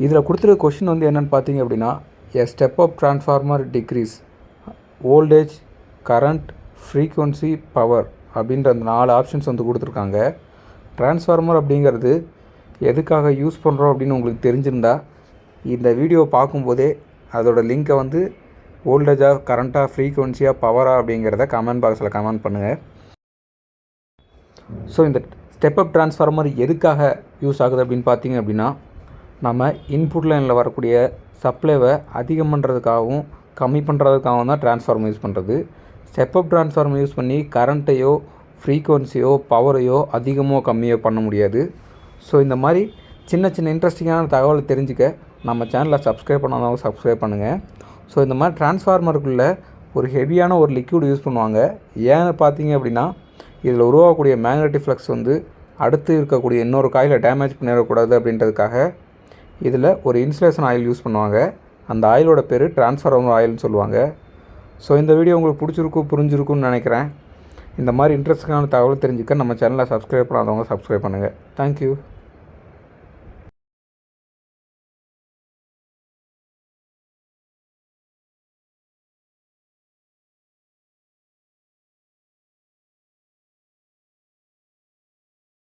இதில் கொடுத்துருக்க கொஷின் வந்து என்னென்னு பார்த்தீங்க அப்படின்னா, a step up transformer decrease voltage, current, frequency, power அப்படின்ற அந்த 4 ஆப்ஷன்ஸ் வந்து கொடுத்துருக்காங்க. டிரான்ஸ்ஃபார்மர் அப்படிங்கிறது எதுக்காக யூஸ் பண்ணுறோம் அப்படின்னு உங்களுக்கு தெரிஞ்சிருந்தால் இந்த வீடியோ பார்க்கும்போதே அதோடய லிங்க்கை வந்து வோல்டேஜாக, கரண்ட்டாக, ஃப்ரீக்வன்சியாக, பவராக அப்படிங்கிறத கமெண்ட் பாக்ஸில் கமெண்ட் பண்ணுங்கள். ஸோ இந்த ஸ்டெப் அப் டிரான்ஸ்ஃபார்மர் எதுக்காக யூஸ் ஆகுது அப்படின்னு பார்த்தீங்க அப்படின்னா, நம்ம இன்புட் லைனில் வரக்கூடிய சப்ளைவை அதிகம் பண்ணுறதுக்காகவும் கம்மி பண்ணுறதுக்காகவும் தான் டிரான்ஸ்ஃபார்மர் யூஸ் பண்ணுறது. ஸ்டெப் அப் டிரான்ஸ்ஃபார்மர் யூஸ் பண்ணி கரண்ட்டையோ, ஃப்ரீக்வன்சியோ, பவரையோ அதிகமோ கம்மியோ பண்ண முடியாது. ஸோ இந்த மாதிரி சின்ன சின்ன இன்ட்ரெஸ்டிங்கான தகவலை தெரிஞ்சுக்க நம்ம சேனலை சப்ஸ்கிரைப் பண்ணாதவங்க சப்ஸ்கிரைப் பண்ணுங்கள். ஸோ இந்த மாதிரி டிரான்ஸ்ஃபார்மருக்குள்ளே ஒரு ஹெவியான ஒரு லிக்விட் யூஸ் பண்ணுவாங்க. ஏன்னு பார்த்தீங்க அப்படின்னா, இதில் உருவாகக்கூடிய மேக்னெட்டிக் ஃப்ளக்ஸ் வந்து அடுத்து இருக்கக்கூடிய இன்னொரு காயிலை டேமேஜ் பண்ணிடக்கூடாது அப்படின்றதுக்காக இதில் ஒரு இன்சுலேஷன் ஆயில் யூஸ் பண்ணுவாங்க. அந்த ஆயிலோட பேர் டிரான்ஸ்ஃபார்மர் ஆயில்னு சொல்லுவாங்க. ஸோ இந்த வீடியோ உங்களுக்கு புரிஞ்சிருக்கும்னு நினைக்கிறேன். இந்த மாதிரி இன்ட்ரெஸ்டிங்கான தகவல் தெரிஞ்சுக்க நம்ம சேனலை சப்ஸ்கிரைப் பண்ணாதவங்க சப்ஸ்கிரைப் பண்ணுங்கள். தேங்க்யூ.